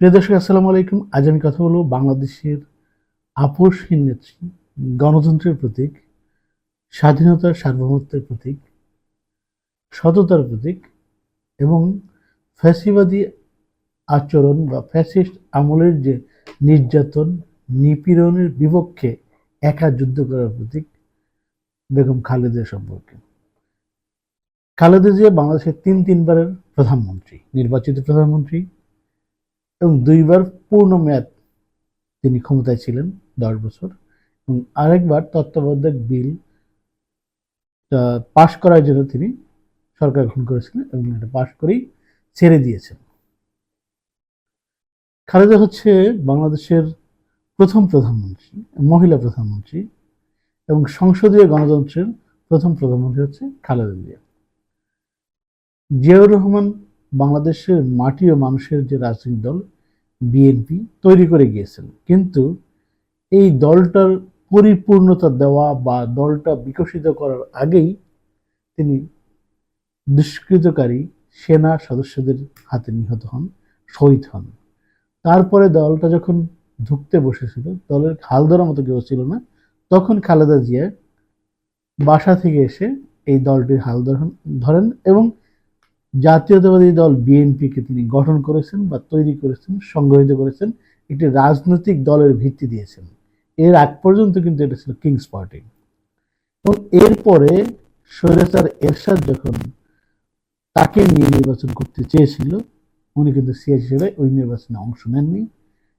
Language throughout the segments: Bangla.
প্রিয় দর্শক, আসসালামু আলাইকুম। আজ আমি কথা বলবো বাংলাদেশের আপসহীন নেত্রী, গণতন্ত্রের প্রতীক, স্বাধীনতার সার্বভৌমত্বের প্রতীক, সততার প্রতীক এবং ফ্যাসিবাদী আচরণ বা ফ্যাসিস্ট আমলের যে নির্যাতন, নিপীড়নের বিপক্ষে একা যুদ্ধ করার প্রতীক বেগম খালেদা সম্পর্কে। খালেদা জিয়া বাংলাদেশের তিনবারের প্রধানমন্ত্রী, নির্বাচিত প্রধানমন্ত্রী, এবং দুইবার পূর্ণ মেয়াদ তিনি ক্ষমতায় ছিলেন, 10 বছর। এবং আরেকবার তত্ত্বাবধায়ক বিল পাশ করার জন্য তিনি সরকার গঠন করেছিলেন এবং এটা পাশ করেই ছেড়ে দিয়েছেন। খালেদা হচ্ছে বাংলাদেশের প্রথম প্রধানমন্ত্রী, মহিলা প্রধানমন্ত্রী, এবং সংসদীয় গণতন্ত্রের প্রথম প্রধানমন্ত্রী হচ্ছে খালেদা জিয়া। জিয়াউর রহমান বাংলাদেশের মাটি ও মানুষের যে রাজনৈতিক দল বিএনপি তৈরি করে গিয়েছেন, কিন্তু এই দলটার পরিপূর্ণতা দেওয়া বা দলটা বিকশিত করার আগেই তিনি দুষ্কৃতকারী সেনা সদস্যদের হাতে নিহত হন, শহীদ হন। তারপরে দলটা যখন ধুঁকতে বসেছিল, দলের হাল ধরার মতো কেউ ছিল না, তখন খালেদা জিয়া বাসা থেকে এসে এই দলটির হাল ধরেন এবং জাতীয়তাবাদী দল বিএনপিকে তিনি গঠন করেছেন বা তৈরি করেছেন, সংগঠিত করেছেন, একটি রাজনৈতিক দলের ভিত্তি দিয়েছেন। এর আগ পর্যন্ত কিন্তু এটা ছিল কিংস পার্টি। এবং এরপরে স্বৈরাচার এরশাদ যখন তাকে নিয়ে নির্বাচন করতে চেয়েছিল, উনি কিন্তু সিএস হিসেবে ওই নির্বাচনে অংশ নেননি,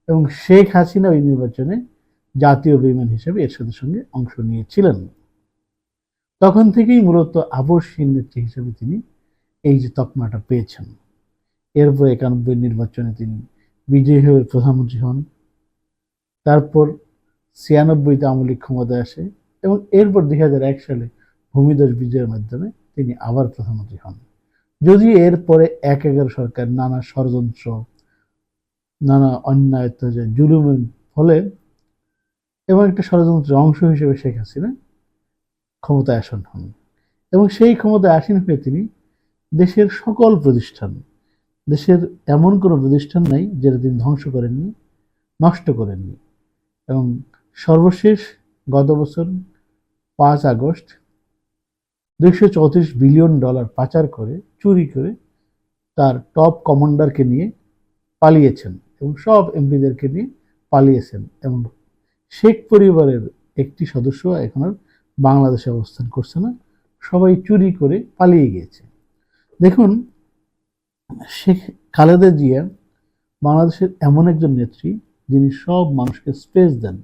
এবং শেখ হাসিনা ওই নির্বাচনে জাতীয় বেইমান হিসেবে এরশাদের সঙ্গে অংশ নিয়েছিলেন। তখন থেকেই মূলত আবশ্যিক নেত্রী হিসেবে তিনি এই যে তকমাটা পেয়েছেন। এরপর 91 নির্বাচনে তিনি বিজয়ী হয়ে প্রধানমন্ত্রী হন। তারপর 96-তে আওয়ামী লীগ ক্ষমতায় আসে এবং এরপর 2001 সালে ভূমিধস বিজয়ের মাধ্যমে তিনি আবার প্রধানমন্ত্রী হন। যদিও এরপরে 1-11 সরকার নানা ষড়যন্ত্র, নানা অন্যায়, অত্যাচার, জুলুমের ফলে এবং একটা ষড়যন্ত্রের অংশ হিসেবে শেখ হাসিনা ক্ষমতায় আসীন হন। এবং সেই ক্ষমতায় আসীন হয়ে তিনি দেশের সকল প্রতিষ্ঠান, দেশের এমন কোনো প্রতিষ্ঠান নাই যেটা তিনি ধ্বংস করেননি, নষ্ট করেননি। এবং সর্বশেষ গত বছর 5 আগস্ট $234 বিলিয়ন পাচার করে, চুরি করে তার টপ কমান্ডারকে নিয়ে পালিয়েছেন এবং সব এমপিদেরকে নিয়ে পালিয়েছেন। এবং শেখ পরিবারের একটি সদস্য এখন আর বাংলাদেশে অবস্থান করছে না, সবাই চুরি করে পালিয়ে গিয়েছে। দেখুন, শেখ খালেদা জিয়া বাংলাদেশের এমন একজন নেত্রী যিনি সব মানুষকে স্পেস দেন,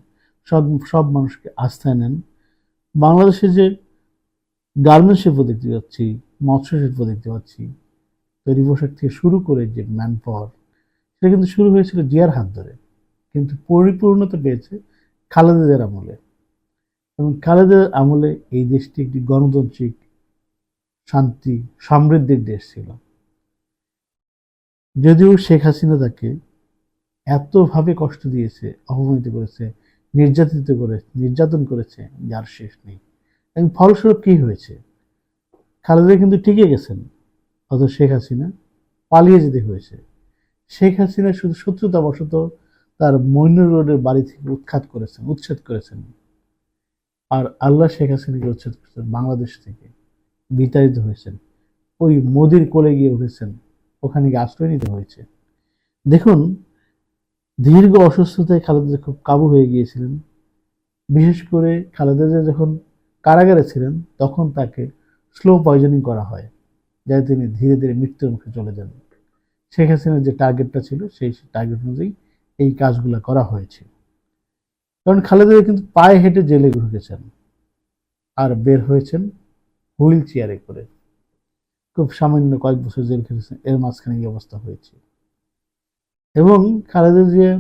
সব সব মানুষকে আস্থায় নেন। বাংলাদেশে যে গার্মেন্টস শিল্প দেখতে পাচ্ছি, মৎস্য শিল্প দেখতে পাচ্ছি, তৈরি পোশাক থেকে শুরু করে যে ম্যান পাওয়ার, সেটা কিন্তু শুরু হয়েছিল জিয়ার হাত ধরে, কিন্তু পরিপূর্ণতা পেয়েছে খালেদাদের আমলে। এবং খালেদার আমলে এই দেশটি একটি গণতান্ত্রিক, শান্তি, সমৃদ্ধির দেশ ছিল। যদিও শেখ হাসিনা তাকে এতভাবে কষ্ট দিয়েছে, অপমানিত করেছে, নির্যাতন করেছে, যার শেষ নেই। এবং ফলস্বরূপ কি হয়েছে, খালেদা কিন্তু টিকে গেছেন, অথচ শেখ হাসিনা পালিয়ে যেতে হয়েছে। শেখ হাসিনা শুধু শত্রুতাবশত তার মইনুর রোডের বাড়ি থেকে উচ্ছেদ করেছেন। আর আল্লাহ শেখ হাসিনাকে উচ্ছেদ করেছেন বাংলাদেশ থেকে, বিতাড়িত হয়েছেন, ওই মোদির কোলে গিয়ে উঠেছেন, ওখানে গিয়ে আশ্রয় নিতে হয়েছে। দেখুন, দীর্ঘ অসুস্থতায় খালেদা খুব কাবু হয়ে গিয়েছিলেন। বিশেষ করে খালেদা যখন কারাগারে ছিলেন, তখন তাকে স্লো পয়জনিং করা হয়, যাতে তিনি ধীরে ধীরে মৃত্যুর মুখে চলে যান। শেখ হাসিনার যে টার্গেটটা ছিল, সেই টার্গেট অনুযায়ী এই কাজগুলো করা হয়েছে। কারণ খালেদা কিন্তু পায়ে হেঁটে জেলে ঢুকেছেন আর বের হয়েছেন হুইল চেয়ারে করে। খুব সামান্য কয়েক বছর জেল খেটেছেন, এর মাঝখানে এই অবস্থা হয়েছে। এবং খালেদা জিয়া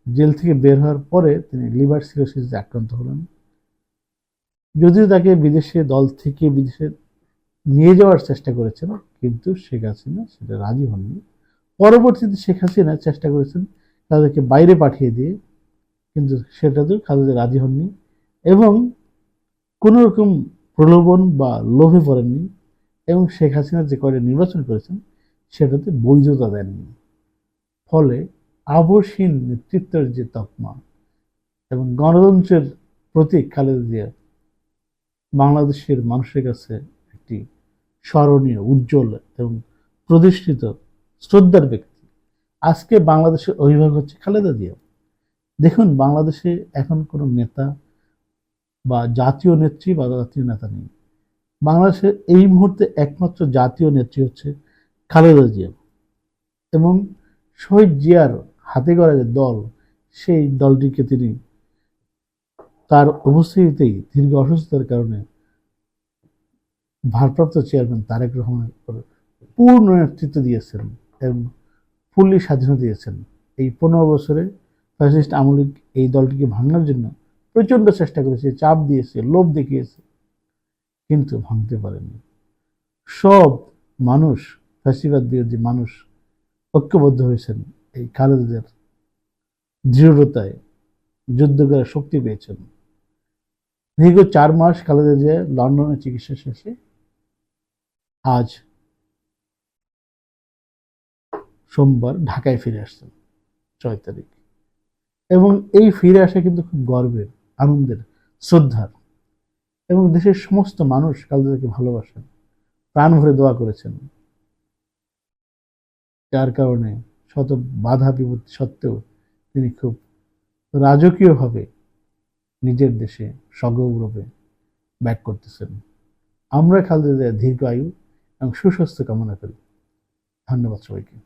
জেল থেকে বের হওয়ার পরে তিনি লিভার সিরোসিসে আক্রান্ত হলেন। যদিও তাকে দল থেকে বিদেশে নিয়ে যাওয়ার চেষ্টা করেছেন, কিন্তু শেখ হাসিনা সেটা রাজি হননি। পরবর্তীতে শেখ হাসিনা চেষ্টা করেছেন তাদেরকে বাইরে পাঠিয়ে দিয়ে, কিন্তু সেটাতেও খালেদা রাজি হননি এবং কোনো রকম প্রলোভন বা লোভে পড়েননি। এবং শেখ হাসিনা যে কয়টা নির্বাচন করেছেন সেটাতে বৈধতা দেননি। ফলে আবশ্যীন নেতৃত্বের যে তকমা এবং গণতন্ত্রের প্রতীক খালেদা জিয়া বাংলাদেশের মানুষের কাছে একটি স্মরণীয়, উজ্জ্বল এবং প্রতিষ্ঠিত শ্রদ্ধার ব্যক্তি। আজকে বাংলাদেশের অভিভাবক হচ্ছে খালেদা জিয়া। দেখুন, বাংলাদেশে এখন কোনো নেতা বা জাতীয় নেত্রী বা জাতীয় নেতা নেই। বাংলাদেশের এই মুহূর্তে একমাত্র জাতীয় নেত্রী হচ্ছে খালেদা জিয়া, এবং শহীদ জিয়ার হাতে গড়া যে দল, সেই দলটিকে তিনি তার উপস্থিতিতেই দীর্ঘ অসুস্থতার কারণে ভারপ্রাপ্ত চেয়ারম্যান তারেক রহমানের উপর পূর্ণ নেতৃত্ব দিয়েছেন এবং ফুললি স্বাধীনতা দিয়েছেন। এই 15 বছরে ফ্যাসিস্ট আওয়ামী লীগ এই দলটিকে ভাঙার জন্য প্রচন্ড চেষ্টা করেছে, চাপ দিয়েছে, লোভ দেখিয়েছে, কিন্তু ভাঙতে পারেনি। সব মানুষ, ফ্যাসিবাদ বিরোধী মানুষ ঐক্যবদ্ধ হয়েছেন এই খালেদাদের দৃঢ়তায়, যুদ্ধ করে শক্তি পেয়েছেন। দীর্ঘ 4 মাস খালেদা জিয়া লন্ডনে চিকিৎসা শেষে আজ সোমবার ঢাকায় ফিরে আসছেন 6 তারিখ, এবং এই ফিরে আসা কিন্তু খুব গর্বের, আনন্দের, শ্রদ্ধার। এবং দেশের সমস্ত মানুষ খালেদাকে ভালোবাসেন, প্রাণ ভরে দোয়া করেছেন, যার কারণে শত বাধা বিপত্তি সত্ত্বেও তিনি খুব রাজকীয়ভাবে নিজের দেশে সগৌরবে ব্যাক করতেছেন। আমরা খালেদা জিয়ার দীর্ঘ আয়ু এবং সুস্বাস্থ্য কামনা করি। ধন্যবাদ সবাইকে।